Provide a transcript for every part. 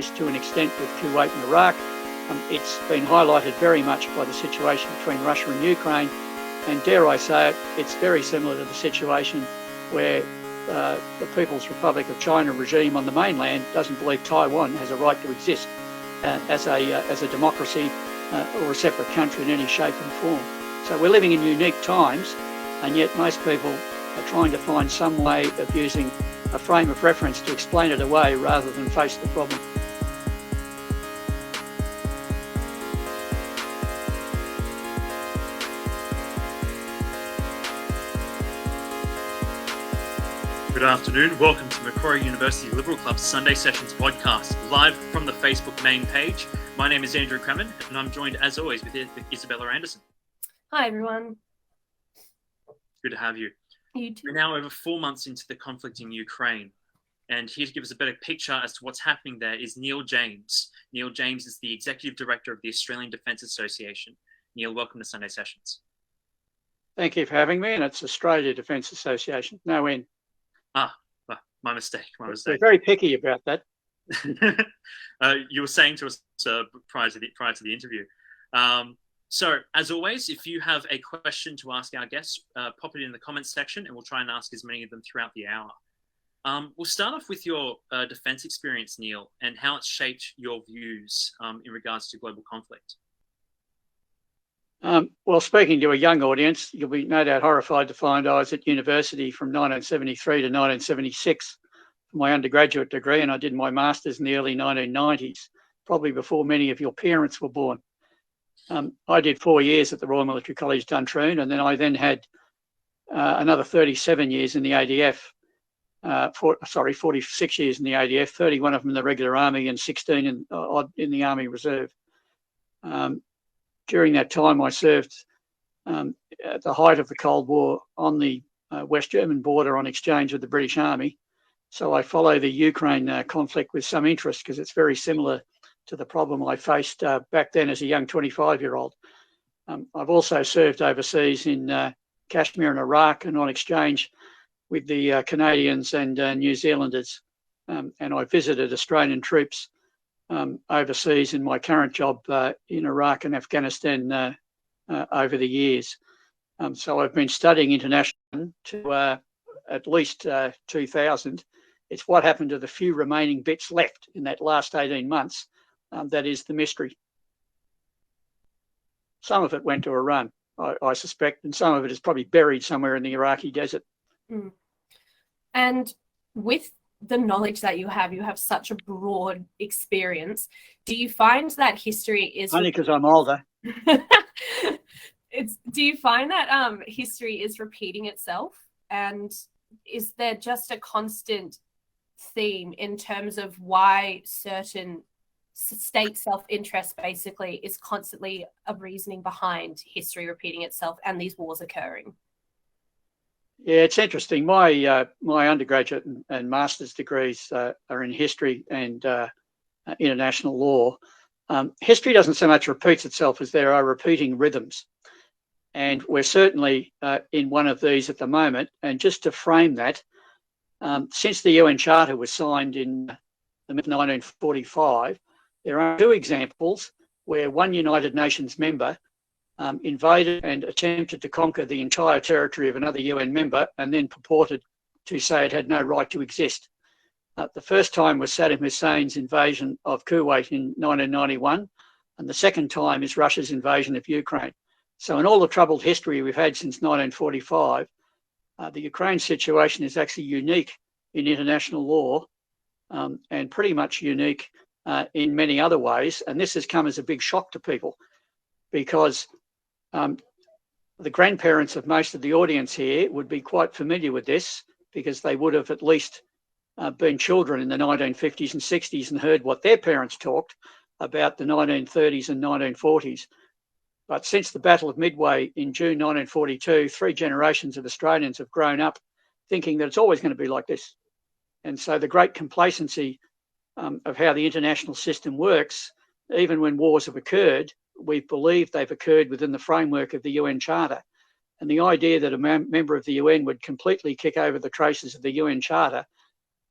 least to an extent with Kuwait and Iraq. It's been highlighted very much by the situation between Russia and Ukraine, and dare I say it, it's very similar to the situation where the People's Republic of China regime on the mainland doesn't believe Taiwan has a right to exist as a democracy or a separate country in any shape and form. So we're living in unique times, and yet most people are trying to find some way of using a frame of reference to explain it away rather than face the problem. Good afternoon. Welcome to Macquarie University Liberal Club's Sunday Sessions podcast, live from the Facebook main page. My name is Andrew Kremen, and I'm joined, as always, with Isabella Anderson. Hi, everyone. Good to have you. You too. We're now over 4 months into the conflict in Ukraine, and here to give us a better picture as to what's happening there is Neil James. Neil James is the Executive Director of the Australian Defence Association. Neil, welcome to Sunday Sessions. Thank you for having me, and it's Australia Defence Association, no N. My mistake. We're very picky about that. You were saying to us prior to the interview. So, as always, if you have a question to ask our guests, pop it in the comments section, and we'll try and ask as many of them throughout the hour. We'll start off with your defence experience, Neil, and how it's shaped your views in regards to global conflict. Well, speaking to a young audience, you'll be no doubt horrified to find I was at university from 1973 to 1976 for my undergraduate degree, and I did my master's in the early 1990s, probably before many of your parents were born. I did 4 years at the Royal Military College, Duntroon, and then I had another 37 years in the ADF, 46 years in the ADF, 31 of them in the regular army and 16 in the Army Reserve. During that time, I served at the height of the Cold War on the West German border on exchange with the British Army. So I follow the Ukraine conflict with some interest because it's very similar to the problem I faced back then as a young 25-year-old. I've also served overseas in Kashmir and Iraq and on exchange with the Canadians and New Zealanders. And I visited Australian troops overseas in my current job in Iraq and Afghanistan over the years. So I've been studying international to at least 2000. It's what happened to the few remaining bits left in that last 18 months that is the mystery. Some of it went to Iran, I suspect, and some of it is probably buried somewhere in the Iraqi desert. Mm. And with the knowledge that you have such a broad experience. Do you find that history is only because I'm older? Do you find that history is repeating itself, and is there just a constant theme in terms of why certain state self-interest basically is constantly a reasoning behind history repeating itself and these wars occurring? Yeah, it's interesting. My undergraduate and master's degrees are in history and international law. History doesn't so much repeat itself as there are repeating rhythms. And we're certainly in one of these at the moment. And just to frame that, since the UN Charter was signed in the mid-1945, there are two examples where one United Nations member invaded and attempted to conquer the entire territory of another UN member and then purported to say it had no right to exist. The first time was Saddam Hussein's invasion of Kuwait in 1991, and the second time is Russia's invasion of Ukraine. So in all the troubled history we've had since 1945, the Ukraine situation is actually unique in international law and pretty much unique in many other ways. And this has come as a big shock to people because the grandparents of most of the audience here would be quite familiar with this because they would have at least been children in the 1950s and 60s and heard what their parents talked about the 1930s and 1940s. But since the Battle of Midway in June 1942, 3 generations of Australians have grown up thinking that it's always going to be like this. And so the great complacency of how the international system works, even when wars have occurred, we've believed they've occurred within the framework of the UN Charter. And the idea that a member of the UN would completely kick over the traces of the UN Charter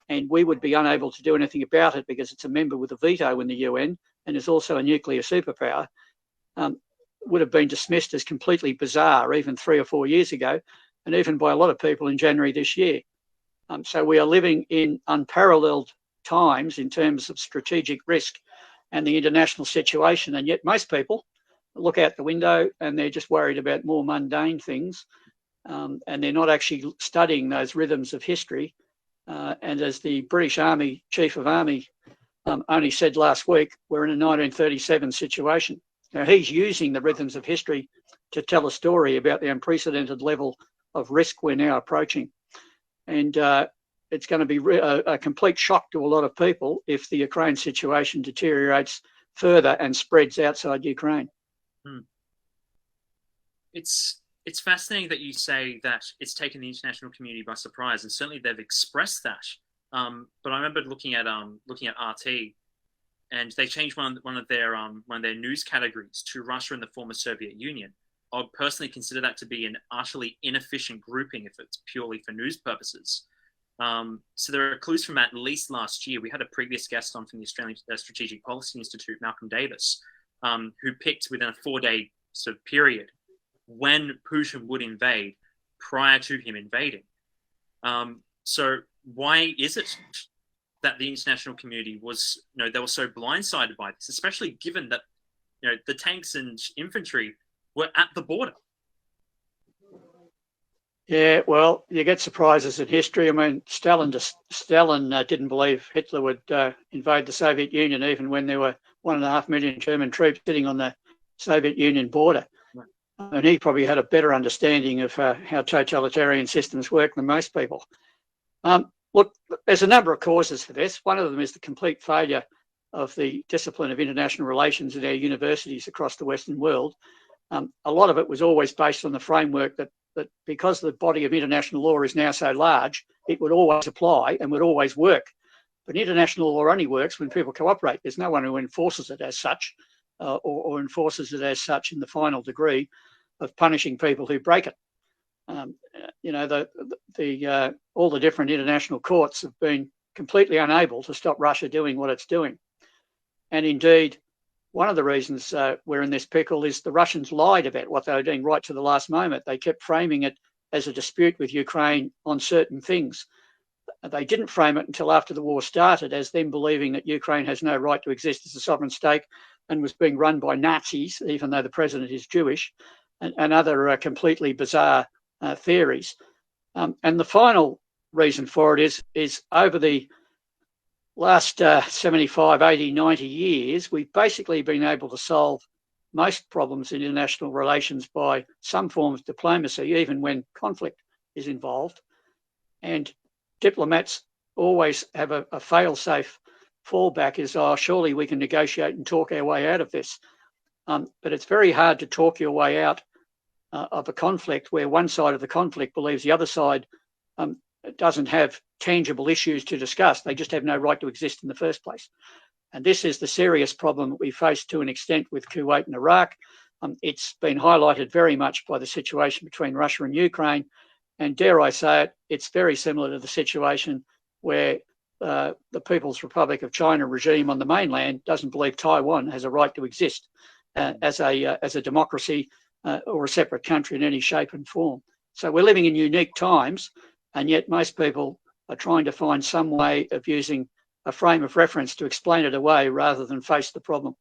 and we would be unable to do anything about it because it's a member with a veto in the UN and is also a nuclear superpower, would have been dismissed as completely bizarre even 3 or 4 years ago, and even by a lot of people in January this year. So we are living in unparalleled times in terms of strategic risk and the international situation, and yet most people look out the window and they're just worried about more mundane things, and they're not actually studying those rhythms of history. And as the British Army Chief of Army only said last week, we're in a 1937 situation. Now, he's using the rhythms of history to tell a story about the unprecedented level of risk we're now approaching. And it's going to be a complete shock to a lot of people if the Ukraine situation deteriorates further and spreads outside Ukraine. It's fascinating that you say that it's taken the international community by surprise, and certainly they've expressed that. But I remember looking at RT, and they changed one of their news categories to Russia and the former Soviet Union. I would personally consider that to be an utterly inefficient grouping if it's purely for news purposes. So there are clues from at least last year. We had a previous guest on from the Australian Strategic Policy Institute, Malcolm Davis, who picked within a 4-day sort of period when Putin would invade prior to him invading. So why is it that the international community was, they were so blindsided by this, especially given that, the tanks and infantry were at the border? Yeah, well, you get surprises in history. I mean, Stalin didn't believe Hitler would invade the Soviet Union, even when there were 1.5 million German troops sitting on the Soviet Union border. Right. And he probably had a better understanding of how totalitarian systems work than most people. Look, there's a number of causes for this. One of them is the complete failure of the discipline of international relations in our universities across the Western world. A lot of it was always based on the framework that because the body of international law is now so large, it would always apply and would always work. But international law only works when people cooperate. There's no one who enforces it as such, or enforces it as such in the final degree of punishing people who break it. All the different international courts have been completely unable to stop Russia doing what it's doing. And indeed, one of the reasons we're in this pickle is the Russians lied about what they were doing right to the last moment. They kept framing it as a dispute with Ukraine on certain things. They didn't frame it until after the war started as them believing that Ukraine has no right to exist as a sovereign state and was being run by Nazis, even though the president is Jewish, and other completely bizarre theories. And the final reason for it is over the last 75, 80, 90 years, we've basically been able to solve most problems in international relations by some form of diplomacy, even when conflict is involved. And diplomats always have a fail-safe fallback is, surely we can negotiate and talk our way out of this. But it's very hard to talk your way out of a conflict where one side of the conflict believes the other side doesn't have tangible issues to discuss. They just have no right to exist in the first place. And this is the serious problem that we face to an extent with Kuwait and Iraq. It's been highlighted very much by the situation between Russia and Ukraine. And dare I say it, it's very similar to the situation where the People's Republic of China regime on the mainland doesn't believe Taiwan has a right to exist as a democracy or a separate country in any shape and form. So we're living in unique times, and yet most people are trying to find some way of using a frame of reference to explain it away rather than face the problem.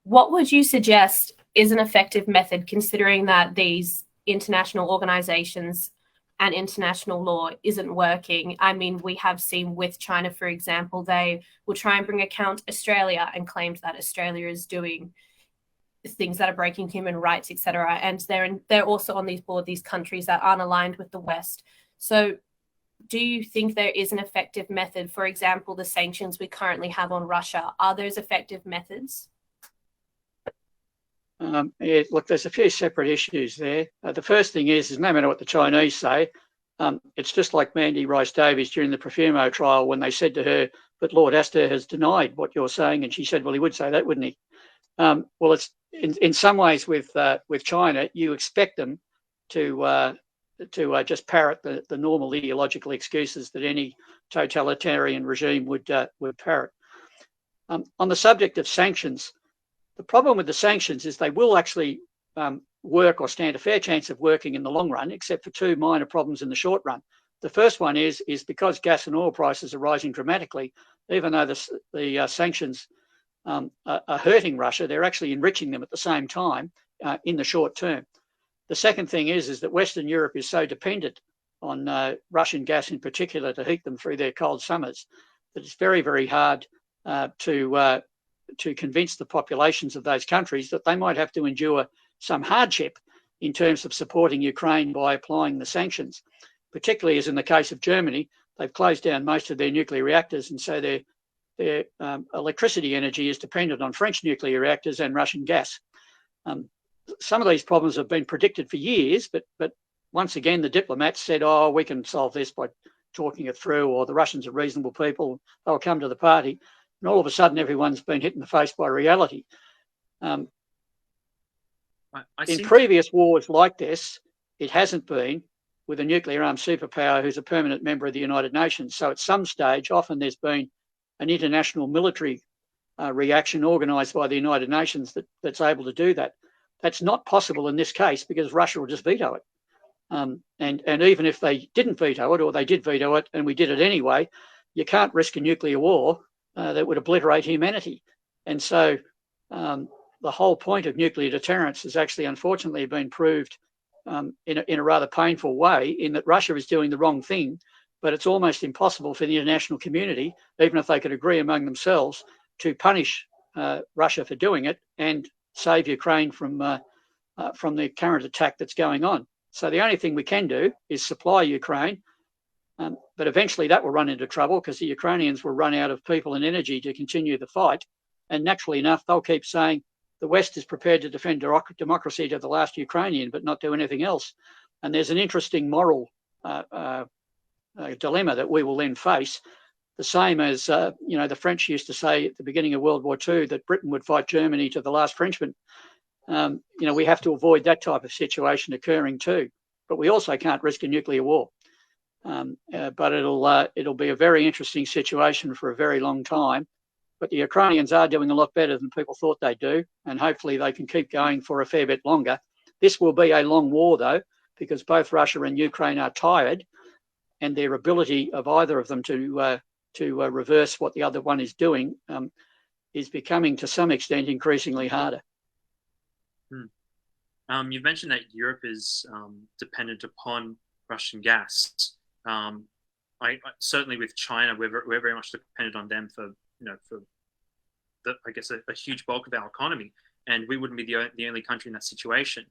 What would you suggest is an effective method, considering that these international organizations and international law isn't working? I mean, we have seen with China, for example, they will try and bring account Australia and claimed that Australia is doing things that are breaking human rights, etc. And they're also on these countries that aren't aligned with the West. So do you think there is an effective method? For example, the sanctions we currently have on Russia, are those effective methods? Look, there's a few separate issues there. The first thing is no matter what the Chinese say, it's just like Mandy Rice-Davies during the Profumo trial when they said to her, but Lord Astor has denied what you're saying. And she said, well, he would say that, wouldn't he? Well, it's in some ways with China, you expect them to just parrot the normal ideological excuses that any totalitarian regime would parrot. On the subject of sanctions, the problem with the sanctions is they will actually work or stand a fair chance of working in the long run, except for two minor problems in the short run. The first one is because gas and oil prices are rising dramatically, even though the sanctions are hurting Russia, they're actually enriching them at the same time in the short term. The second thing is that Western Europe is so dependent on Russian gas in particular to heat them through their cold summers that it's very, very hard to convince the populations of those countries that they might have to endure some hardship in terms of supporting Ukraine by applying the sanctions, particularly as in the case of Germany. They've closed down most of their nuclear reactors, and so their electricity energy is dependent on French nuclear reactors and Russian gas. Some of these problems have been predicted for years, but once again, the diplomats said, oh, we can solve this by talking it through, or the Russians are reasonable people, they'll come to the party. And all of a sudden, everyone's been hit in the face by reality. In previous wars like this, it hasn't been with a nuclear-armed superpower who's a permanent member of the United Nations. So at some stage, often there's been an international military reaction organised by the United Nations that's able to do that. That's not possible in this case because Russia will just veto it. And even if they didn't veto it, or they did veto it and we did it anyway, you can't risk a nuclear war that would obliterate humanity. And so the whole point of nuclear deterrence has actually unfortunately been proved in a rather painful way, in that Russia is doing the wrong thing, but it's almost impossible for the international community, even if they could agree among themselves, to punish Russia for doing it and save Ukraine from the current attack that's going on. So the only thing we can do is supply Ukraine, but eventually that will run into trouble because the Ukrainians will run out of people and energy to continue the fight. And naturally enough, they'll keep saying the West is prepared to defend democracy to the last Ukrainian, but not do anything else. And there's an interesting moral dilemma that we will then face, the same as the French used to say at the beginning of World War II that Britain would fight Germany to the last Frenchman. We have to avoid that type of situation occurring too. But we also can't risk a nuclear war. But it'll be a very interesting situation for a very long time. But the Ukrainians are doing a lot better than people thought they'd do, and hopefully they can keep going for a fair bit longer. This will be a long war, though, because both Russia and Ukraine are tired, and their ability of either of them to reverse what the other one is doing is becoming, to some extent, increasingly harder. You've mentioned that Europe is dependent upon Russian gas. I certainly with China, we're very much dependent on them for a huge bulk of our economy, and we wouldn't be the only country in that situation.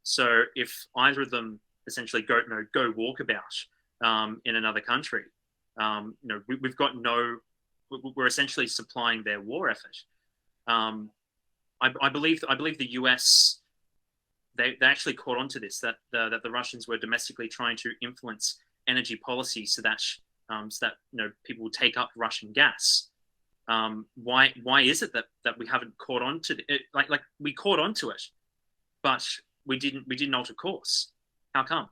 So if either of them essentially go walkabout in another country, we're essentially supplying their war effort. I believe the US, they actually caught on to this, that the Russians were domestically trying to influence energy policy so that people would take up Russian gas. Why is it that we haven't caught on to it? Like we caught on to it, but we didn't alter course. How come?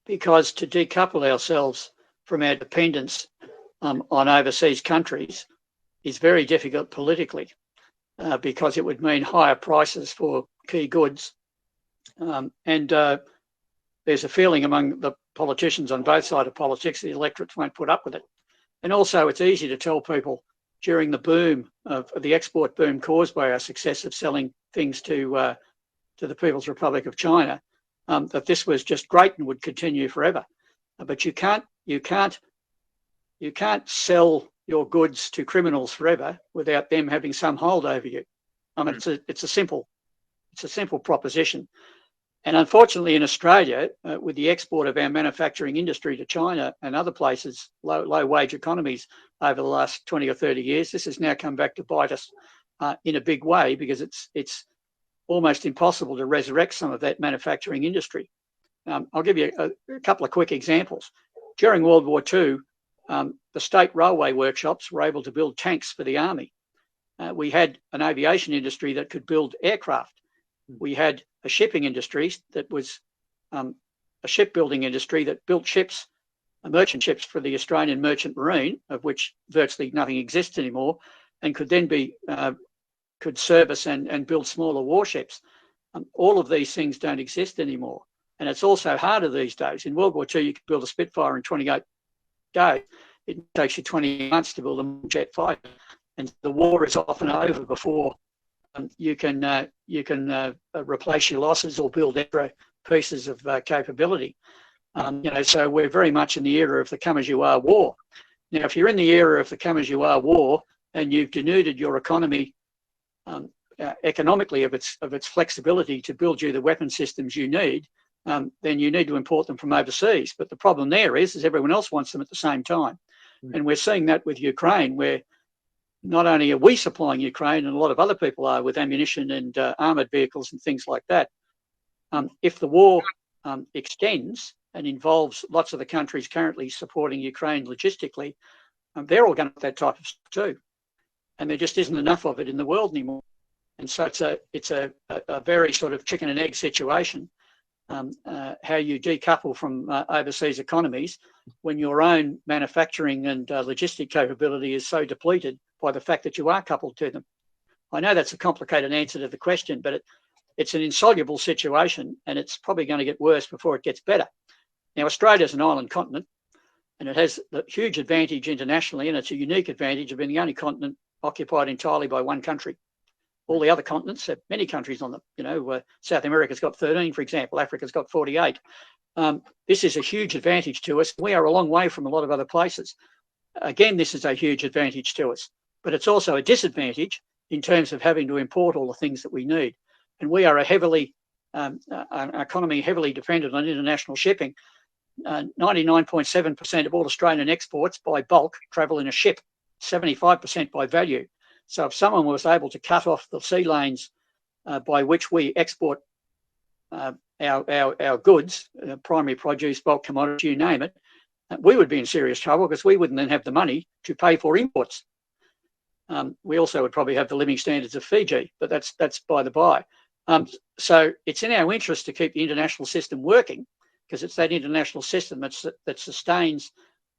Because to decouple ourselves from our dependence on overseas countries is very difficult politically, because it would mean higher prices for key goods, and there's a feeling among the politicians on both sides of politics the electorates won't put up with it. And also, it's easy to tell people during the boom of the export boom caused by our success of selling things to the People's Republic of China, that this was just great and would continue forever. But you can't sell your goods to criminals forever without them having some hold over you. I mean, it's a simple proposition. And unfortunately, in Australia, with the export of our manufacturing industry to China and other places, low wage economies over the last 20 or 30 years, this has now come back to bite us in a big way, because it's almost impossible to resurrect some of that manufacturing industry. I'll give you a couple of quick examples. During World War II, the state railway workshops were able to build tanks for the army. We had an aviation industry that could build aircraft. We had a shipping industry that was a shipbuilding industry that built ships, merchant ships for the Australian Merchant Marine, of which virtually nothing exists anymore, and could then be could service and build smaller warships. All of these things don't exist anymore. And it's also harder these days. In World War II, you could build a Spitfire in 28 days. It takes you 20 months to build a jet fighter. And the war is often over before you can replace your losses or build extra pieces of capability. So we're very much in the era of the come as you are war. Now, if you're in the era of the come as you are war and you've denuded your economy economically of its flexibility to build you the weapon systems you need, then you need to import them from overseas. But the problem there is everyone else wants them at the same time. And we're seeing that with Ukraine, where not only are we supplying Ukraine, and a lot of other people are with ammunition and armoured vehicles and things like that. If the war extends and involves lots of the countries currently supporting Ukraine logistically, they're all going to have that type of stuff too. And there just isn't enough of it in the world anymore. And so it's a very sort of chicken and egg situation, how you decouple from overseas economies when your own manufacturing and logistic capability is so depleted by the fact that you are coupled to them. I know that's a complicated answer to the question, but it's an insoluble situation, and it's probably going to get worse before it gets better. Now, Australia is an island continent, and it has the huge advantage internationally, and it's a unique advantage of being the only continent occupied entirely by one country. All the other continents have many countries on them. South America's got 13, for example. Africa's got 48. This is a huge advantage to us. We are a long way from a lot of other places. Again, this is a huge advantage to us, but it's also a disadvantage in terms of having to import all the things that we need. And we are an economy heavily dependent on international shipping. 99.7% of all Australian exports by bulk travel in a ship, 75% by value. So if someone was able to cut off the sea lanes by which we export our goods, primary produce, bulk commodities, you name it, we would be in serious trouble because we wouldn't then have the money to pay for imports. We also would probably have the living standards of Fiji, but that's by the by. So it's in our interest to keep the international system working, because it's that international system that sustains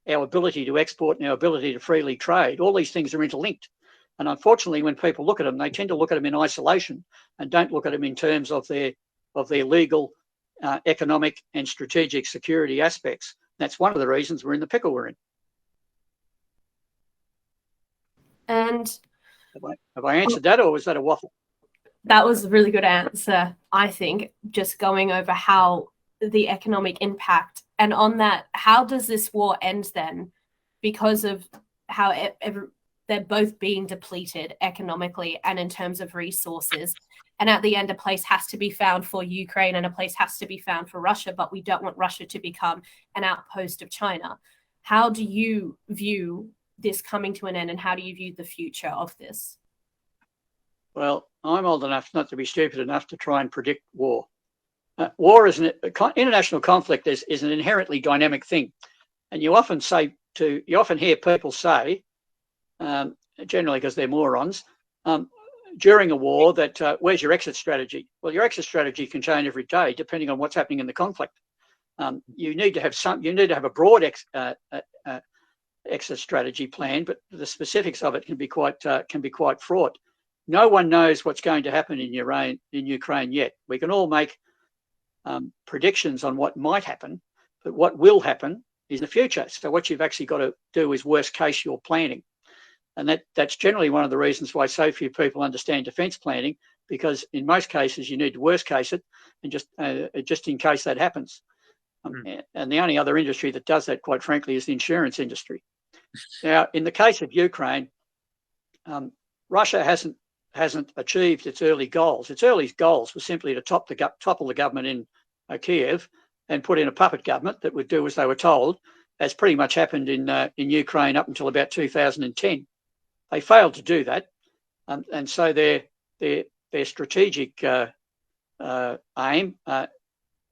our ability to export and our ability to freely trade. All these things are interlinked. And unfortunately, when people look at them, they tend to look at them in isolation and don't look at them in terms of their legal, economic and strategic security aspects. That's one of the reasons we're in the pickle we're in. And have I answered that, or was that a waffle? That was a really good answer, I think, just going over how the economic impact. And on that, how does this war end then? Because of how they're both being depleted economically and in terms of resources. And at the end, a place has to be found for Ukraine and a place has to be found for Russia, but we don't want Russia to become an outpost of China. How do you view this coming to an end, and how do you view the future of this? Well, I'm old enough not to be stupid enough to try and predict war. War is international conflict is an inherently dynamic thing. And you often hear people say, generally because they're morons, during a war that where's your exit strategy? Well, your exit strategy can change every day depending on what's happening in the conflict. You need to have a broad exit strategy plan, but the specifics of it can be quite fraught. No one knows what's going to happen in Ukraine yet. We can all make predictions on what might happen, but what will happen is the future. So what you've actually got to do is worst case your planning. And that's generally one of the reasons why so few people understand defence planning, because in most cases you need to worst case it and just in case that happens. And the only other industry that does that, quite frankly, is the insurance industry. Now, in the case of Ukraine, Russia hasn't achieved its early goals. Its early goals were simply to topple the government in Kiev and put in a puppet government that would do as they were told, as pretty much happened in Ukraine up until about 2010. They failed to do that, and so their strategic aim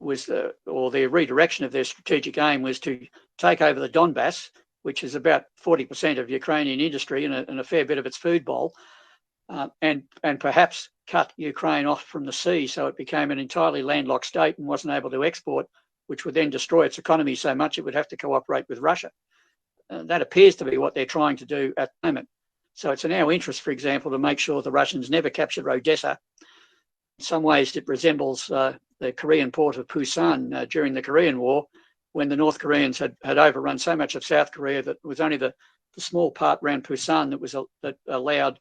was, or their redirection of their strategic aim was to take over the Donbass, which is about 40% of Ukrainian industry and a fair bit of its food bowl, and perhaps cut Ukraine off from the sea so it became an entirely landlocked state and wasn't able to export which would then destroy its economy so much it would have to cooperate with Russia. That appears to be what they're trying to do at the moment. So it's in our interest, for example, to make sure the Russians never capture Odessa. In some ways, it resembles the Korean port of Busan during the Korean War, when the North Koreans had overrun so much of South Korea that it was only the small part around Busan that allowed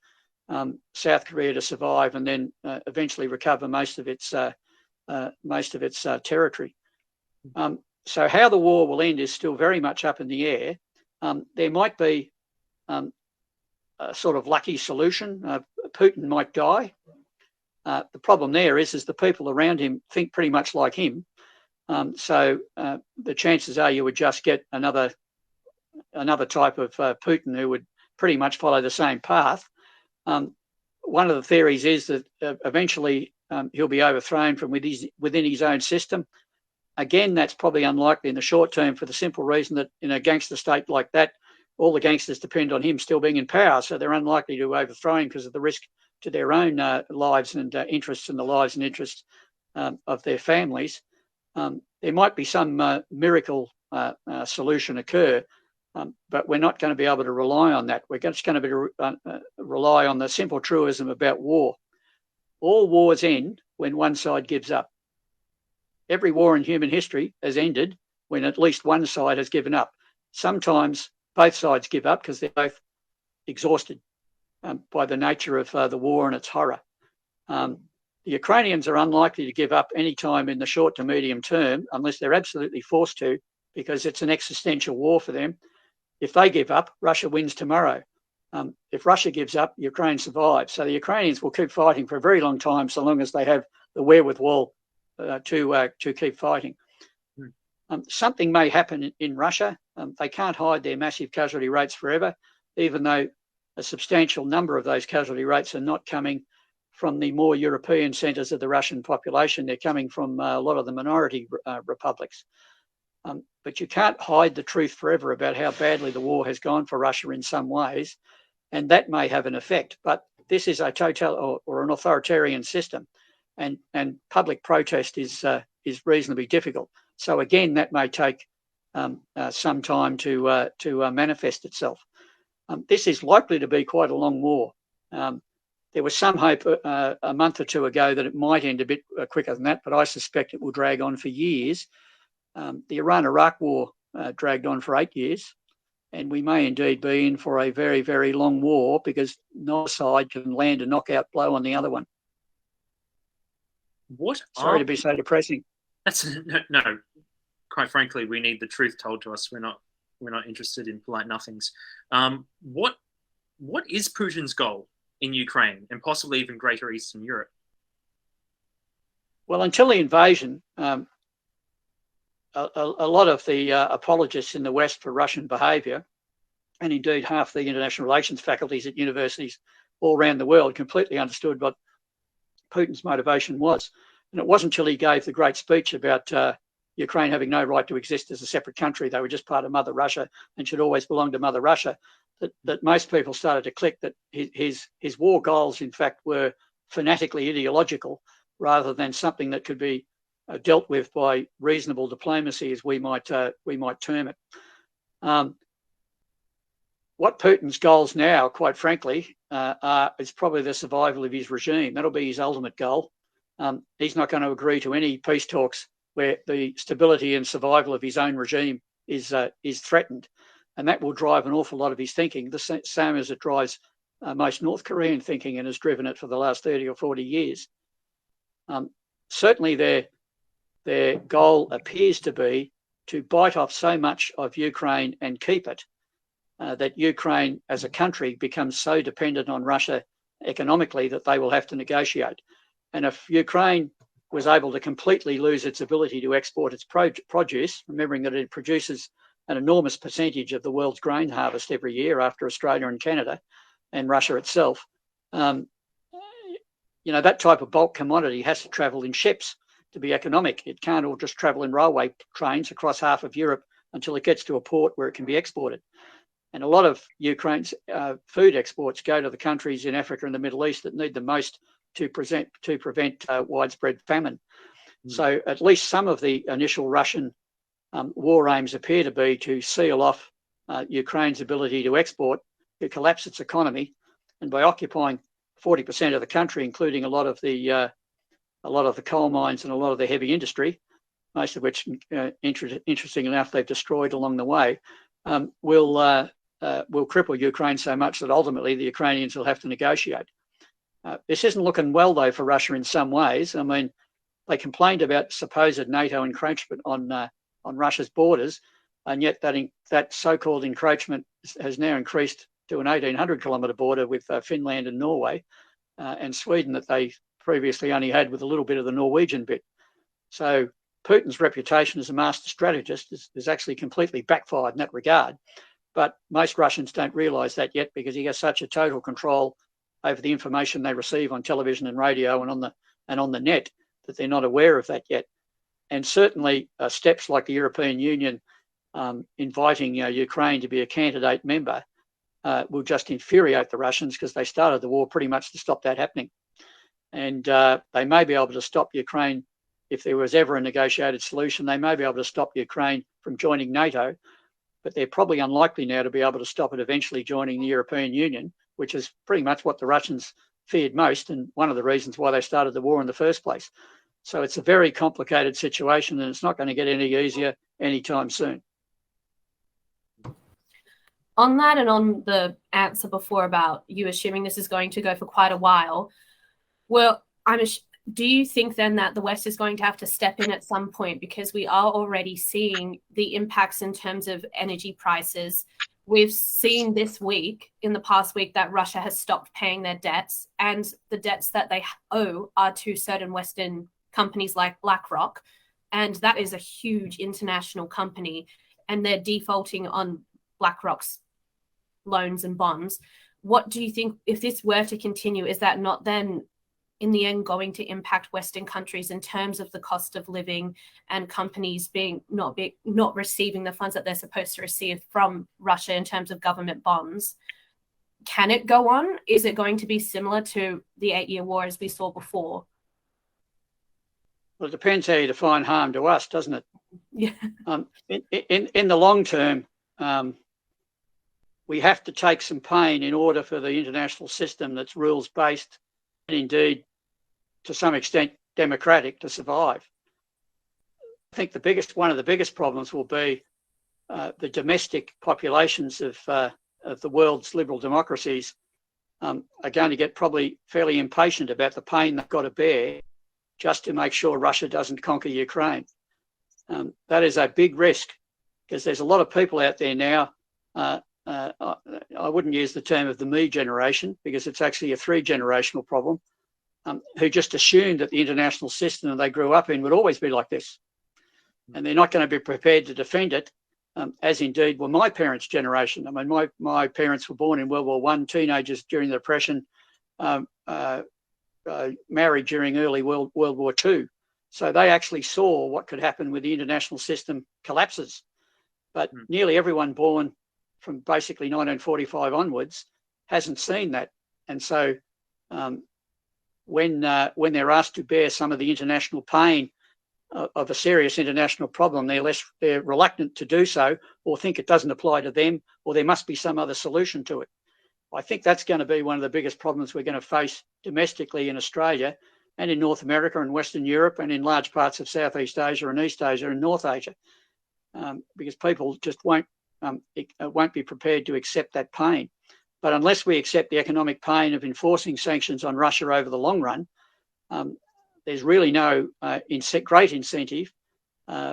South Korea to survive and then eventually recover most of its territory. So how the war will end is still very much up in the air. There might be a sort of lucky solution. Putin might die. The problem there is the people around him think pretty much like him. So the chances are you would just get another type of Putin who would pretty much follow the same path. One of the theories is that eventually he'll be overthrown from within his own system. Again, that's probably unlikely in the short term for the simple reason that in a gangster state like that, all the gangsters depend on him still being in power. So they're unlikely to overthrow him because of the risk to their own lives and interests and the lives and interests of their families. There might be some miracle solution occur, but we're not going to be able to rely on that. We're just going to rely on the simple truism about war. All wars end when one side gives up. Every war in human history has ended when at least one side has given up. Sometimes both sides give up because they're both exhausted by the nature of the war and its horror. The Ukrainians are unlikely to give up any time in the short to medium term unless they're absolutely forced to, because it's an existential war for them. If they give up, Russia wins tomorrow. If Russia gives up, Ukraine survives. So the Ukrainians will keep fighting for a very long time, so long as they have the wherewithal to keep fighting. Something may happen in Russia. They can't hide their massive casualty rates forever, even though a substantial number of those casualty rates are not coming from the more European centres of the Russian population. They're coming from a lot of the minority republics. But you can't hide the truth forever about how badly the war has gone for Russia in some ways, and that may have an effect. But this is a total or an authoritarian system, and public protest is reasonably difficult. So again, that may take some time to manifest itself. This is likely to be quite a long war. There was some hope a month or two ago that it might end a bit quicker than that, but I suspect it will drag on for years. The Iran-Iraq war dragged on for 8 years, and we may indeed be in for a very, very long war because neither side can land a knockout blow on the other one. Sorry to be so depressing. That's no. Quite frankly, we need the truth told to us. We're not interested in polite nothings. What is Putin's goal in Ukraine and possibly even Greater Eastern Europe? Well, until the invasion, a lot of the apologists in the West for Russian behaviour, and indeed half the international relations faculties at universities all around the world, completely understood what Putin's motivation was. And it wasn't until he gave the great speech about Ukraine having no right to exist as a separate country, they were just part of Mother Russia and should always belong to Mother Russia, that most people started to click that his war goals, in fact, were fanatically ideological rather than something that could be dealt with by reasonable diplomacy, as we might term it. What Putin's goals now, quite frankly, is probably the survival of his regime. That'll be his ultimate goal. He's not going to agree to any peace talks where the stability and survival of his own regime is threatened, and that will drive an awful lot of his thinking, the same as it drives most North Korean thinking and has driven it for the last 30 or 40 years. Certainly their goal appears to be to bite off so much of Ukraine and keep it, that Ukraine as a country becomes so dependent on Russia economically that they will have to negotiate. And if Ukraine was able to completely lose its ability to export its produce, remembering that it produces an enormous percentage of the world's grain harvest every year after Australia and Canada and Russia itself, that type of bulk commodity has to travel in ships to be economic. It can't all just travel in railway trains across half of Europe until it gets to a port where it can be exported. And a lot of Ukraine's food exports go to the countries in Africa and the Middle East that need the most to prevent widespread famine. So at least some of the initial Russian war aims appear to be to seal off Ukraine's ability to export, to collapse its economy, and by occupying 40% of the country, including a lot of the coal mines and a lot of the heavy industry, most of which, interesting enough, they've destroyed along the way, will cripple Ukraine so much that ultimately the Ukrainians will have to negotiate. This isn't looking well, though, for Russia in some ways. I mean, they complained about supposed NATO encroachment on Russia's borders, and yet that so-called encroachment has now increased to an 1,800-kilometre border with Finland and Norway, and Sweden that they previously only had with a little bit of the Norwegian bit. So Putin's reputation as a master strategist is actually completely backfired in that regard. But most Russians don't realise that yet, because he has such a total control over the information they receive on television and radio and on the net that they're not aware of that yet. And certainly steps like the European Union inviting Ukraine to be a candidate member will just infuriate the Russians, because they started the war pretty much to stop that happening. And they may be able to stop Ukraine, if there was ever a negotiated solution, they may be able to stop Ukraine from joining NATO, but they're probably unlikely now to be able to stop it eventually joining the European Union, which is pretty much what the Russians feared most, and one of the reasons why they started the war in the first place. So it's a very complicated situation, and it's not going to get any easier anytime soon. On that, and on the answer before about you assuming this is going to go for quite a while, well, do you think then that the West is going to have to step in at some point, because we are already seeing the impacts in terms of energy prices? We've seen this week, in the past week, that Russia has stopped paying their debts, and the debts that they owe are to certain Western companies like BlackRock, and that is a huge international company, and they're defaulting on BlackRock's loans and bonds. What do you think, if this were to continue, is that not then in the end going to impact Western countries in terms of the cost of living and companies not receiving the funds that they're supposed to receive from Russia in terms of government bonds? Can it go on? Is it going to be similar to the 8-year war as we saw before? Well, it depends how you define harm to us, doesn't it? Yeah. In the long term, we have to take some pain in order for the international system that's rules-based and indeed, to some extent, democratic to survive. I think one of the biggest problems will be the domestic populations of the world's liberal democracies are going to get probably fairly impatient about the pain they've got to bear just to make sure Russia doesn't conquer Ukraine. That is a big risk, because there's a lot of people out there now. I wouldn't use the term of the me generation, because it's actually a 3-generational problem, who just assumed that the international system that they grew up in would always be like this. And they're not going to be prepared to defend it, as indeed were my parents' generation. I mean, my parents were born in World War I, teenagers during the Depression, married during early World War II. So they actually saw what could happen with the international system collapses. But nearly everyone born from basically 1945 onwards hasn't seen that. And so when they're asked to bear some of the international pain of a serious international problem, they're reluctant to do so, or think it doesn't apply to them, or there must be some other solution to it. I think that's going to be one of the biggest problems we're going to face domestically in Australia and in North America and Western Europe and in large parts of Southeast Asia and East Asia and North Asia, because people just won't be prepared to accept that pain. But unless we accept the economic pain of enforcing sanctions on Russia over the long run, there's really no great incentive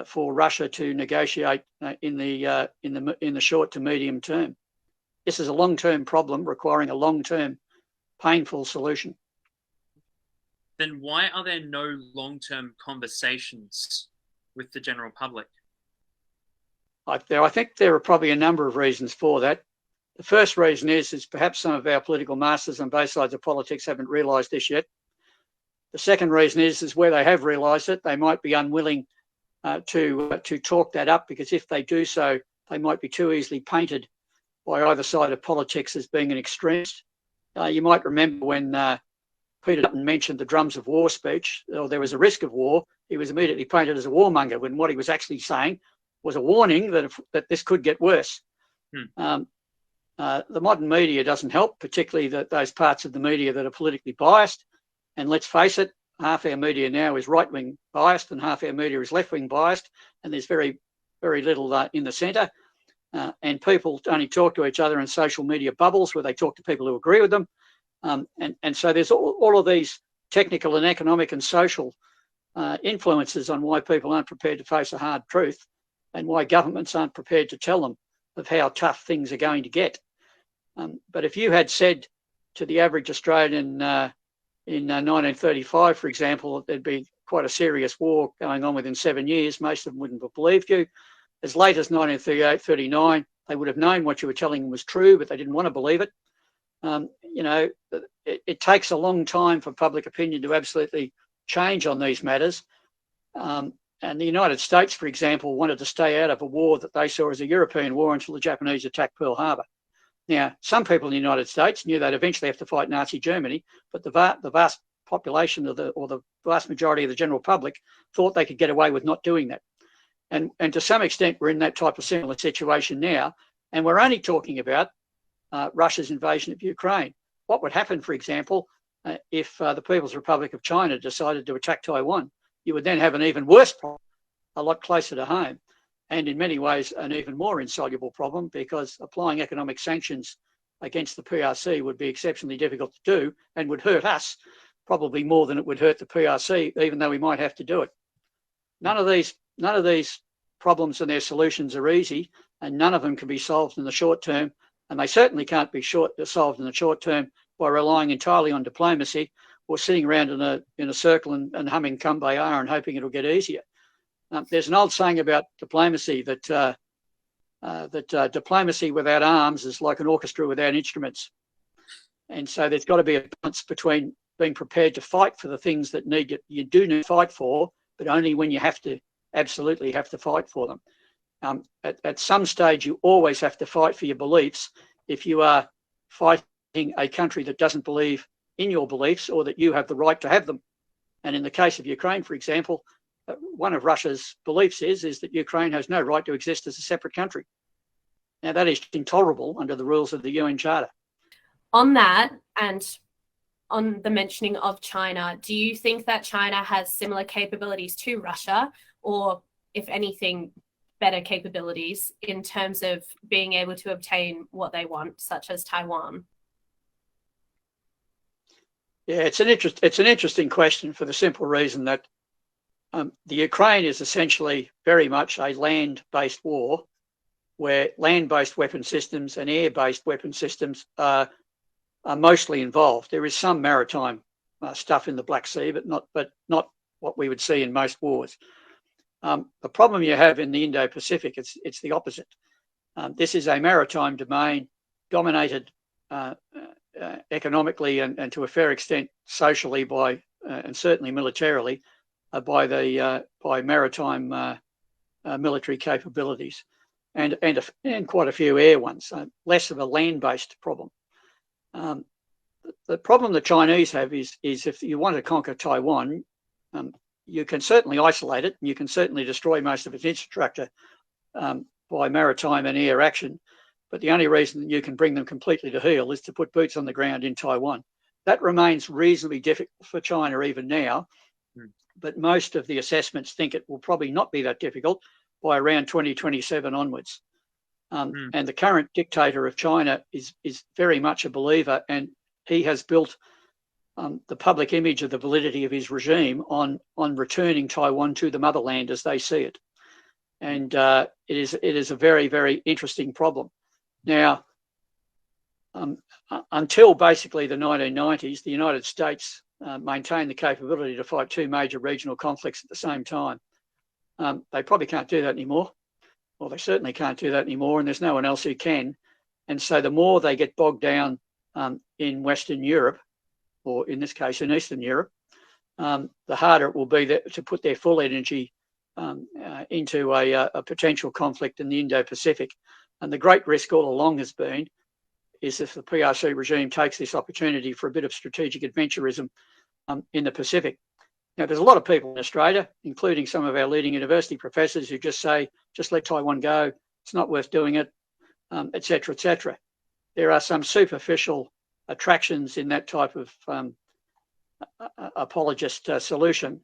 for Russia to negotiate in the short to medium term. This is a long-term problem requiring a long-term, painful solution. Then why are there no long-term conversations with the general public? I think there are probably a number of reasons for that. The first reason is perhaps some of our political masters on both sides of politics haven't realised this yet. The second reason is where they have realised it, they might be unwilling to talk that up, because if they do so, they might be too easily painted by either side of politics as being an extremist. You might remember when Peter Dutton mentioned the drums of war speech, or there was a risk of war, he was immediately painted as a warmonger when what he was actually saying was a warning that this could get worse. The modern media doesn't help, particularly those parts of the media that are politically biased. And let's face it, half our media now is right-wing biased and half our media is left-wing biased, and there's very, very little in the centre. And people only talk to each other in social media bubbles where they talk to people who agree with them. And so there's all of these technical and economic and social influences on why people aren't prepared to face a hard truth and why governments aren't prepared to tell them of how tough things are going to get. But if you had said to the average Australian in 1935, for example, there'd be quite a serious war going on within 7 years, most of them wouldn't have believed you. As late as 1938, 39, they would have known what you were telling them was true, but they didn't want to believe it. It takes a long time for public opinion to absolutely change on these matters. And the United States, for example, wanted to stay out of a war that they saw as a European war until the Japanese attacked Pearl Harbor. Now, some people in the United States knew they'd eventually have to fight Nazi Germany, but the vast population or the vast majority of the general public thought they could get away with not doing that. And to some extent, we're in that type of similar situation now, and we're only talking about Russia's invasion of Ukraine. What would happen, for example, if the People's Republic of China decided to attack Taiwan? You would then have an even worse problem, a lot closer to home, and in many ways an even more insoluble problem, because applying economic sanctions against the PRC would be exceptionally difficult to do and would hurt us probably more than it would hurt the PRC, even though we might have to do it. None of these problems and their solutions are easy, and none of them can be solved in the short term, and they certainly can't be solved in the short term by relying entirely on diplomacy or sitting around in a circle and humming Kumbaya and hoping it'll get easier. There's an old saying about diplomacy that diplomacy without arms is like an orchestra without instruments. And so there's got to be a balance between being prepared to fight for the things that you do need to fight for, but only when you absolutely have to fight for them. At some stage, you always have to fight for your beliefs if you are fighting a country that doesn't believe in your beliefs or that you have the right to have them. And in the case of Ukraine, for example, one of Russia's beliefs is that Ukraine has no right to exist as a separate country. Now, that is intolerable under the rules of the UN Charter. On that, and on the mentioning of China, do you think that China has similar capabilities to Russia, or, if anything, better capabilities in terms of being able to obtain what they want, such as Taiwan? Yeah, it's an interesting question for the simple reason that the Ukraine is essentially very much a land-based war, where land-based weapon systems and air-based weapon systems are mostly involved. There is some maritime stuff in the Black Sea, but not what we would see in most wars. The problem you have in the Indo-Pacific, it's the opposite. This is a maritime domain dominated economically and to a fair extent socially by and certainly militarily by maritime military capabilities and quite a few air ones. Less of a land-based problem. The problem the Chinese have is if you want to conquer Taiwan, you can certainly isolate it, and you can certainly destroy most of its infrastructure by maritime and air action. But the only reason that you can bring them completely to heel is to put boots on the ground in Taiwan. That remains reasonably difficult for China even now, but most of the assessments think it will probably not be that difficult by around 2027 onwards. And the current dictator of China is very much a believer, and he has built the public image of the validity of his regime on returning Taiwan to the motherland as they see it. And it is a very, very interesting problem. Now, until basically the 1990s, the United States maintained the capability to fight two major regional conflicts at the same time. They probably can't do that anymore. Well, they certainly can't do that anymore, and there's no one else who can. And so the more they get bogged down in Western Europe, or in this case in Eastern Europe, the harder it will be to put their full energy into a potential conflict in the Indo-Pacific. And the great risk all along has been is if the PRC regime takes this opportunity for a bit of strategic adventurism in the Pacific. Now, there's a lot of people in Australia, including some of our leading university professors, who just say, just let Taiwan go. It's not worth doing it, et cetera, et cetera. There are some superficial attractions in that type of apologist solution.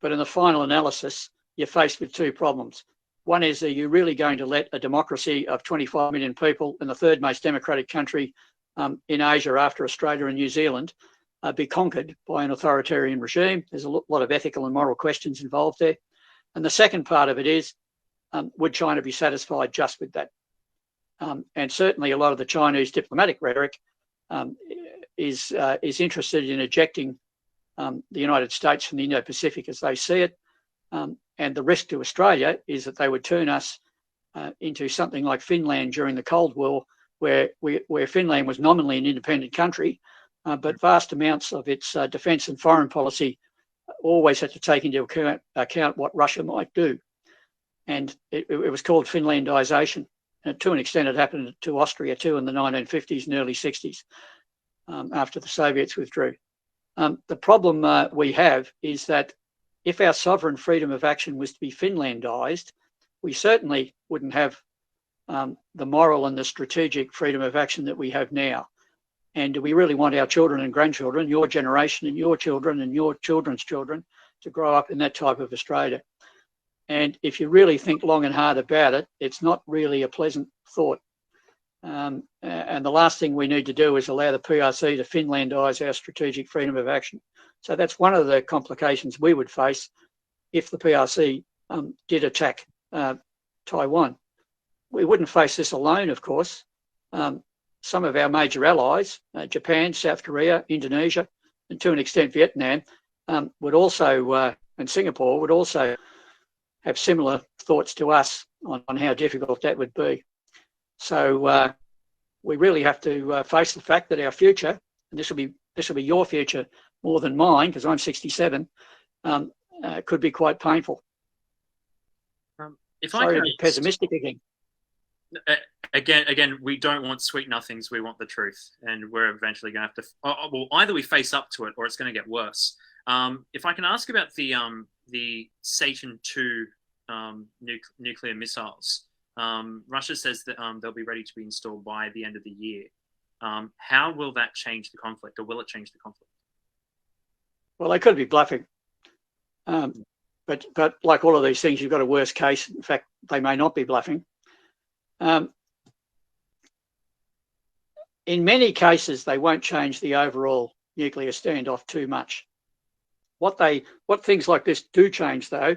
But in the final analysis, you're faced with two problems. One is, are you really going to let a democracy of 25 million people in the third most democratic country in Asia after Australia and New Zealand be conquered by an authoritarian regime? There's a lot of ethical and moral questions involved there. And the second part of it is, would China be satisfied just with that? And certainly a lot of the Chinese diplomatic rhetoric is interested in ejecting the United States from the Indo-Pacific as they see it. And the risk to Australia is that they would turn us into something like Finland during the Cold War, where Finland was nominally an independent country, but vast amounts of its defence and foreign policy always had to take into account what Russia might do. And it was called Finlandisation. And to an extent, it happened to Austria too in the 1950s and early 60s after the Soviets withdrew. The problem we have is that if our sovereign freedom of action was to be Finlandised, we certainly wouldn't have the moral and the strategic freedom of action that we have now. And do we really want our children and grandchildren, your generation and your children and your children's children, to grow up in that type of Australia? And if you really think long and hard about it, it's not really a pleasant thought. And the last thing we need to do is allow the PRC to Finlandise our strategic freedom of action. So that's one of the complications we would face if the PRC did attack Taiwan. We wouldn't face this alone, of course. Some of our major allies, Japan, South Korea, Indonesia, and to an extent Vietnam, would also, and Singapore, would also have similar thoughts to us on how difficult that would be. So we really have to face the fact that our future, and this will be your future more than mine, because I'm 67, could be quite painful. Sorry to be pessimistic again. Again, we don't want sweet nothings. We want the truth, and we're eventually going to have to. Well, either we face up to it, or it's going to get worse. If I can ask about the Satan II nuclear missiles, Russia says that they'll be ready to be installed by the end of the year. How will that change the conflict, or will it change the conflict? Well, they could be bluffing, but like all of these things, you've got a worst case. In fact, they may not be bluffing. In many cases, they won't change the overall nuclear standoff too much. What things like this do change, though,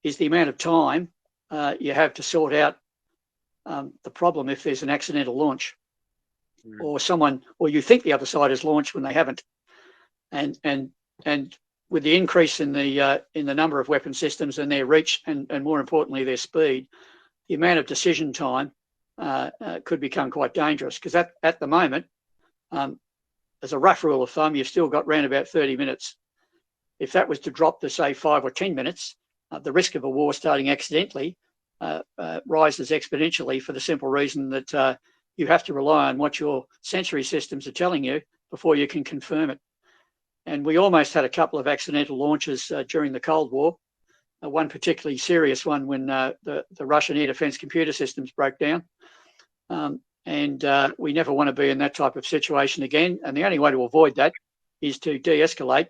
is the amount of time you have to sort out the problem if there's an accidental launch, or you think the other side has launched when they haven't, and with the increase in the number of weapon systems and their reach, and more importantly their speed, the amount of decision time could become quite dangerous, because at the moment, as a rough rule of thumb, you've still got around about 30 minutes. If that was to drop to, say, 5 or 10 minutes, the risk of a war starting accidentally rises exponentially, for the simple reason that you have to rely on what your sensory systems are telling you before you can confirm it. And we almost had a couple of accidental launches during the Cold War. One particularly serious one when the Russian air defence computer systems broke down. And we never want to be in that type of situation again. And the only way to avoid that is to de-escalate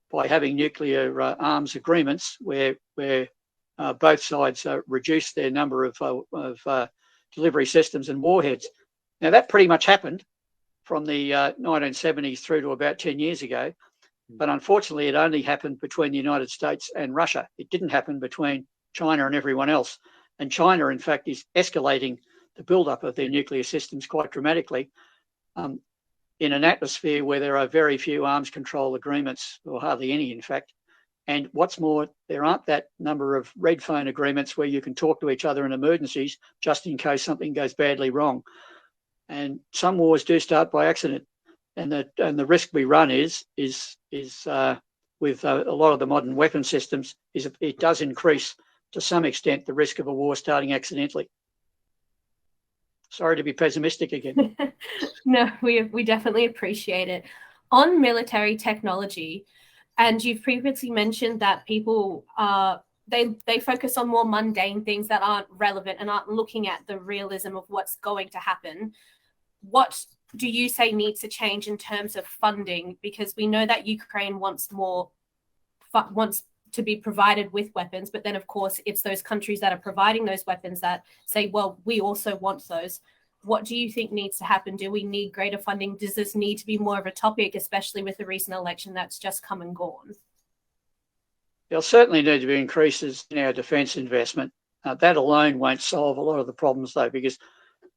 by having nuclear arms agreements where both sides reduce their number of delivery systems and warheads. Now, that pretty much happened from the 1970s through to about 10 years ago. But unfortunately, it only happened between the United States and Russia. It didn't happen between China and everyone else. And China, in fact, is escalating the build-up of their nuclear systems quite dramatically in an atmosphere where there are very few arms control agreements, or hardly any, in fact. And what's more, there aren't that number of red phone agreements where you can talk to each other in emergencies just in case something goes badly wrong. And some wars do start by accident. And the risk we run is with a lot of the modern weapon systems, is it does increase to some extent the risk of a war starting accidentally. Sorry to be pessimistic again. No, we definitely appreciate it. On military technology, And you've previously mentioned that people they focus on more mundane things that aren't relevant and aren't looking at the realism of what's going to happen. What do you say needs to change in terms of funding? Because we know that Ukraine wants to be provided with weapons, but then of course it's those countries that are providing those weapons that say, well, we also want those. What do you think needs to happen? Do we need greater funding? Does this need to be more of a topic, especially with the recent election that's just come and gone? There'll certainly need to be increases in our defence investment. That alone won't solve a lot of the problems, though, because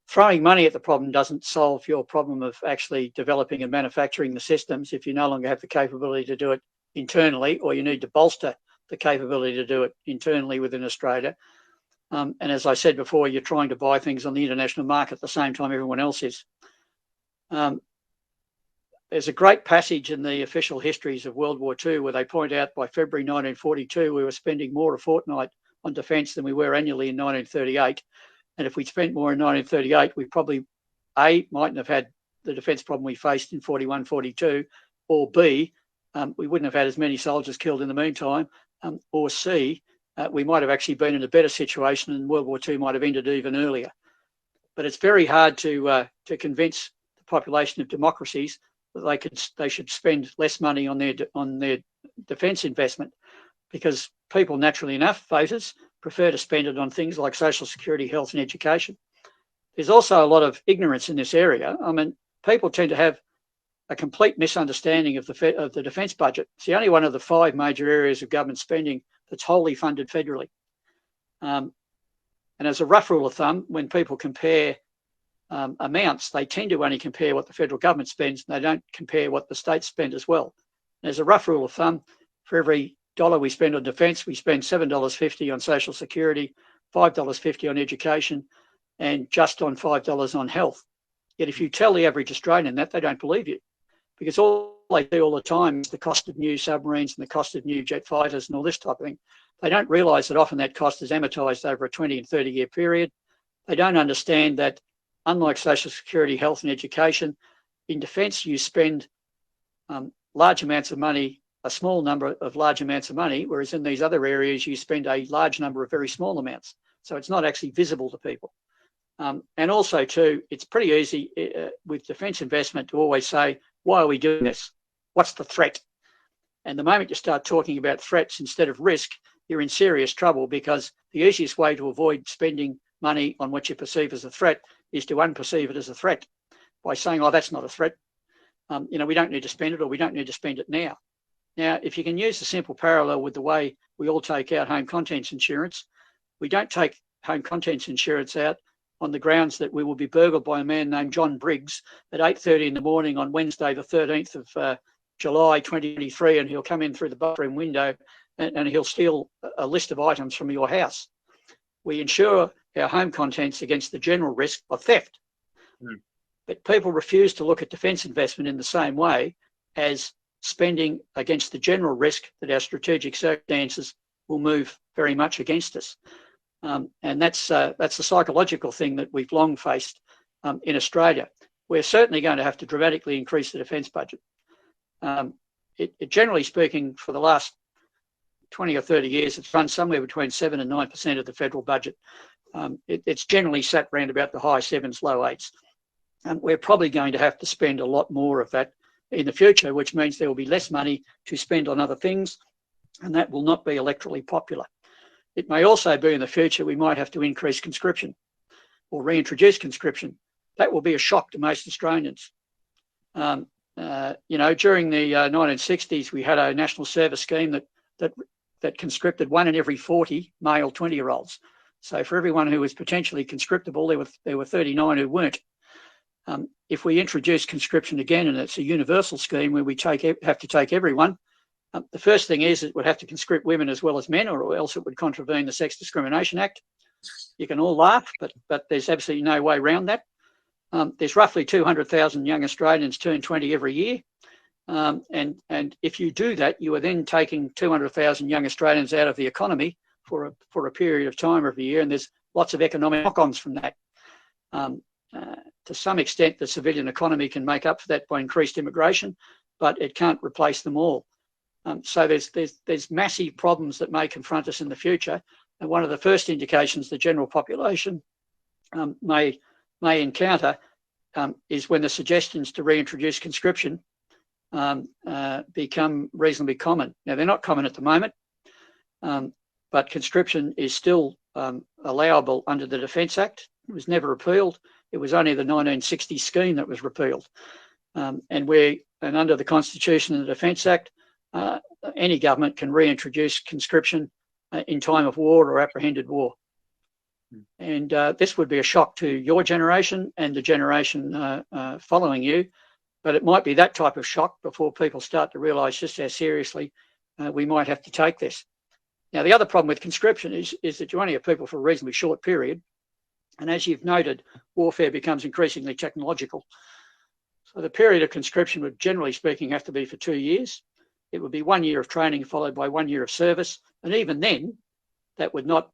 throwing money at the problem doesn't solve your problem of actually developing and manufacturing the systems if you no longer have the capability to do it internally, or you need to bolster the capability to do it internally within Australia. And as I said before, you're trying to buy things on the international market at the same time everyone else is. There's a great passage in the official histories of World War II where they point out by February 1942 we were spending more a fortnight on defence than we were annually in 1938. And if we'd spent more in 1938, we probably, A, mightn't have had the defence problem we faced in 41, 42, or B, we wouldn't have had as many soldiers killed in the meantime, or C, we might have actually been in a better situation and World War II might have ended even earlier. But it's very hard to convince the population of democracies that they should spend less money on their defence investment, because people, naturally enough, voters, prefer to spend it on things like social security, health and education. There's also a lot of ignorance in this area. I mean, people tend to have a complete misunderstanding of the defence budget. It's the only one of the 5 major areas of government spending that's wholly funded federally. And as a rough rule of thumb, when people compare amounts, they tend to only compare what the federal government spends, and they don't compare what the states spend as well. And as a rough rule of thumb, for every dollar we spend on defence, we spend $7.50 on social security, $5.50 on education, and just on $5 on health. Yet if you tell the average Australian that, they don't believe you, because all they do all the time is the cost of new submarines and the cost of new jet fighters and all this type of thing. They don't realise that often that cost is amortised over a 20 and 30-year period. They don't understand that, unlike social security, health and education, in defence you spend large amounts of money, a small number of large amounts of money, whereas in these other areas you spend a large number of very small amounts. So it's not actually visible to people. And also too, it's pretty easy with defence investment to always say, why are we doing this? What's the threat? And the moment you start talking about threats instead of risk, you're in serious trouble, because the easiest way to avoid spending money on what you perceive as a threat is to unperceive it as a threat by saying, oh, that's not a threat. We don't need to spend it, or we don't need to spend it now. Now, if you can use a simple parallel with the way we all take out home contents insurance, we don't take home contents insurance out on the grounds that we will be burgled by a man named John Briggs at 8:30 in the morning on Wednesday, the 13th of July 2023, and he'll come in through the bathroom window and he'll steal a list of items from your house. We insure our home contents against the general risk of theft. But people refuse to look at defence investment in the same way as spending against the general risk that our strategic circumstances will move very much against us. And that's a psychological thing that we've long faced in Australia. We're certainly going to have to dramatically increase the defence budget. Generally speaking, for the last 20 or 30 years, it's run somewhere between 7 and 9% of the federal budget. It's generally sat around about the high 7s, low 8s. And we're probably going to have to spend a lot more of that in the future, which means there will be less money to spend on other things, and that will not be electorally popular. It may also be in the future we might have to increase conscription or reintroduce conscription. That will be a shock to most Australians. During the 1960s, we had a national service scheme that conscripted 1 in every 40 male 20-year-olds. So for everyone who was potentially conscriptable, there were 39 who weren't. If we introduce conscription again, and it's a universal scheme where we have to take everyone, the first thing is it would have to conscript women as well as men, or else it would contravene the Sex Discrimination Act. You can all laugh, but there's absolutely no way around that. There's roughly 200,000 young Australians turn 20 every year. And if you do that, you are then taking 200,000 young Australians out of the economy for a period of time every year, and there's lots of economic knock-ons from that. To some extent, the civilian economy can make up for that by increased immigration, but it can't replace them all. So there's massive problems that may confront us in the future. And one of the first indications the general population may encounter is when the suggestions to reintroduce conscription become reasonably common. Now, they're not common at the moment, but conscription is still allowable under the Defence Act. It was never repealed. It was only the 1960 scheme that was repealed. And under the Constitution and the Defence Act, any government can reintroduce conscription in time of war or apprehended war. And this would be a shock to your generation and the generation following you, but it might be that type of shock before people start to realise just how seriously we might have to take this. Now, the other problem with conscription is that you only have people for a reasonably short period. And as you've noted, warfare becomes increasingly technological. So the period of conscription would, generally speaking, have to be for 2 years. It would be 1 year of training followed by 1 year of service. And even then, that would not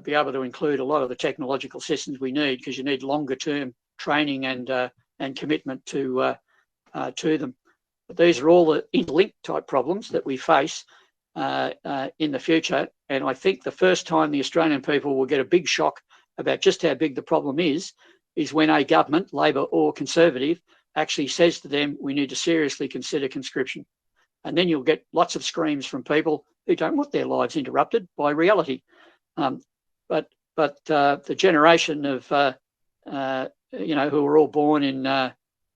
be able to include a lot of the technological systems we need, because you need longer term training and commitment to them. But these are all the interlinked type problems that we face in the future. And I think the first time the Australian people will get a big shock about just how big the problem is when a government, Labor or Conservative, actually says to them, we need to seriously consider conscription. And then you'll get lots of screams from people who don't want their lives interrupted by reality. But the generation of who were all born in the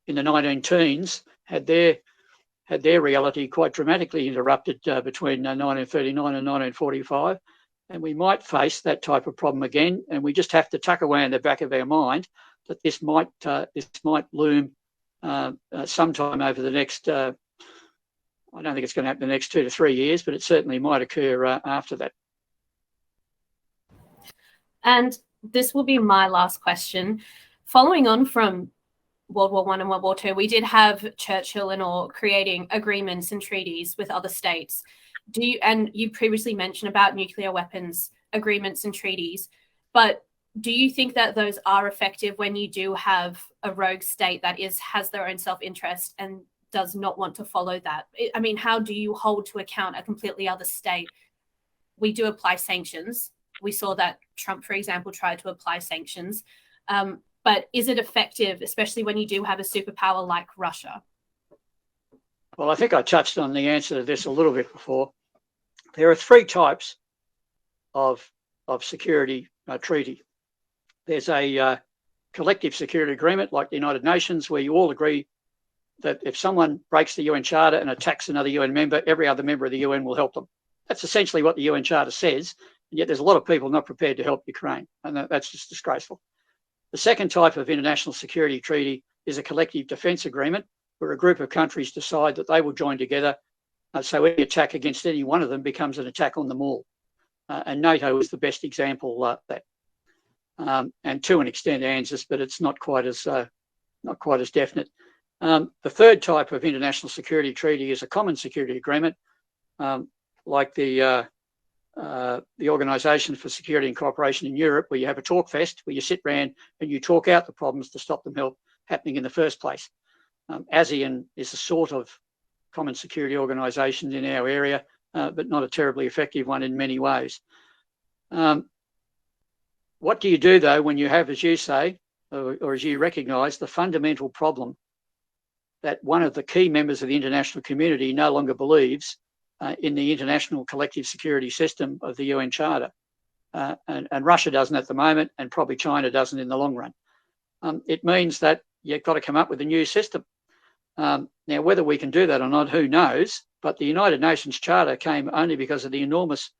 19-teens had their reality quite dramatically interrupted between 1939 and 1945. And we might face that type of problem again. And we just have to tuck away in the back of our mind that this might loom sometime over the next. I don't think it's going to happen the next 2 to 3 years, but it certainly might occur after that. And this will be my last question. Following on from World War I and World War II, we did have Churchill and all creating agreements and treaties with other states. And you previously mentioned about nuclear weapons agreements and treaties, but do you think that those are effective when you do have a rogue state that has their own self-interest and does not want to follow that? I mean, how do you hold to account a completely other state? We do apply sanctions. We saw that Trump, for example, tried to apply sanctions. But is it effective, especially when you do have a superpower like Russia? Well, I think I touched on the answer to this a little bit before. There are 3 types of security treaty. There's a collective security agreement like the United Nations, where you all agree that if someone breaks the UN Charter and attacks another UN member, every other member of the UN will help them. That's essentially what the UN Charter says, and yet there's a lot of people not prepared to help Ukraine, and that's just disgraceful. The second type of international security treaty is a collective defence agreement, where a group of countries decide that they will join together, so any attack against any one of them becomes an attack on them all. And NATO is the best example of that. And to an extent ANZUS, but it's not quite as definite. The third type of international security treaty is a common security agreement, like the Organisation for Security and Cooperation in Europe, where you have a talk fest, where you sit around and you talk out the problems to stop them happening in the first place. ASEAN is a sort of common security organisation in our area, but not a terribly effective one in many ways. What do you do, though, when you have, as you say, or as you recognise, the fundamental problem that one of the key members of the international community no longer believes in the international collective security system of the UN Charter? And Russia doesn't at the moment, and probably China doesn't in the long run. It means that you've got to come up with a new system. Now, whether we can do that or not, who knows? But the United Nations Charter came only because of the enormous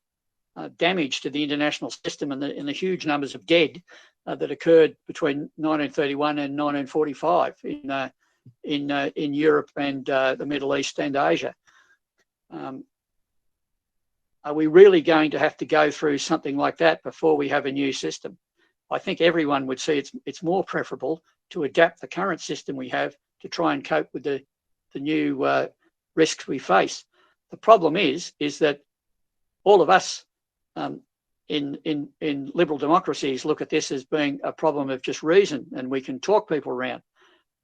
damage to the international system and the huge numbers of dead that occurred between 1931 and 1945 in Europe and the Middle East and Asia. Are we really going to have to go through something like that before we have a new system? I think everyone would see it's more preferable to adapt the current system we have to try and cope with the new risks we face. The problem is that all of us in liberal democracies look at this as being a problem of just reason, and we can talk people around.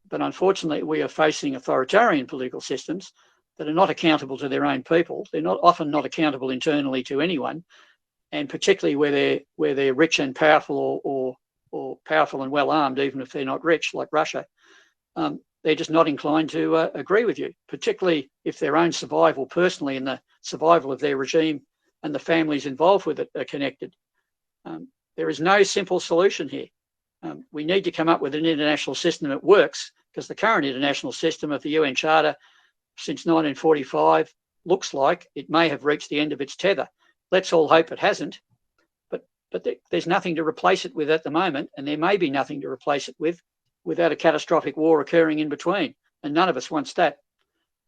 But unfortunately, we are facing authoritarian political systems that are not accountable to their own people. They're often not accountable internally to anyone, and particularly where they're rich and powerful, or powerful and well armed, even if they're not rich, like Russia. They're just not inclined to agree with you, particularly if their own survival personally and the survival of their regime and the families involved with it are connected. There is no simple solution here. We need to come up with an international system that works, because the current international system of the UN Charter since 1945 looks like it may have reached the end of its tether. Let's all hope it hasn't, but there's nothing to replace it with at the moment, and there may be nothing to replace it with without a catastrophic war occurring in between, and none of us wants that.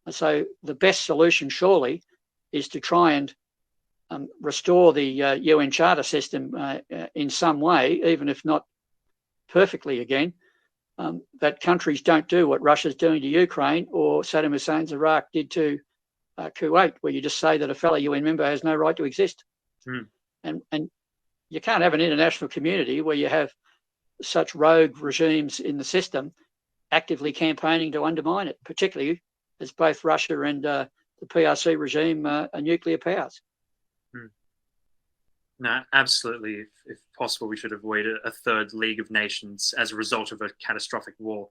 And so the best solution surely is to try and restore the UN Charter system in some way, even if not perfectly again, that countries don't do what Russia's doing to Ukraine or Saddam Hussein's Iraq did to Kuwait, where you just say that a fellow UN member has no right to exist. And you can't have an international community where you have such rogue regimes in the system actively campaigning to undermine it, particularly as both Russia and the PRC regime are nuclear powers. No, absolutely. If possible, we should avoid a third League of Nations as a result of a catastrophic war.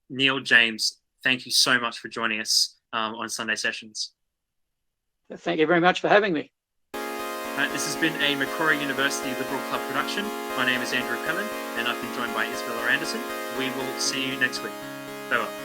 Neil, James, thank you so much for joining us on Sunday Sessions. Thank you very much for having me. This has been a Macquarie University Liberal Club production. My name is Andrew Pellin, and I've been joined by Isabella Anderson. We will see you next week. Farewell.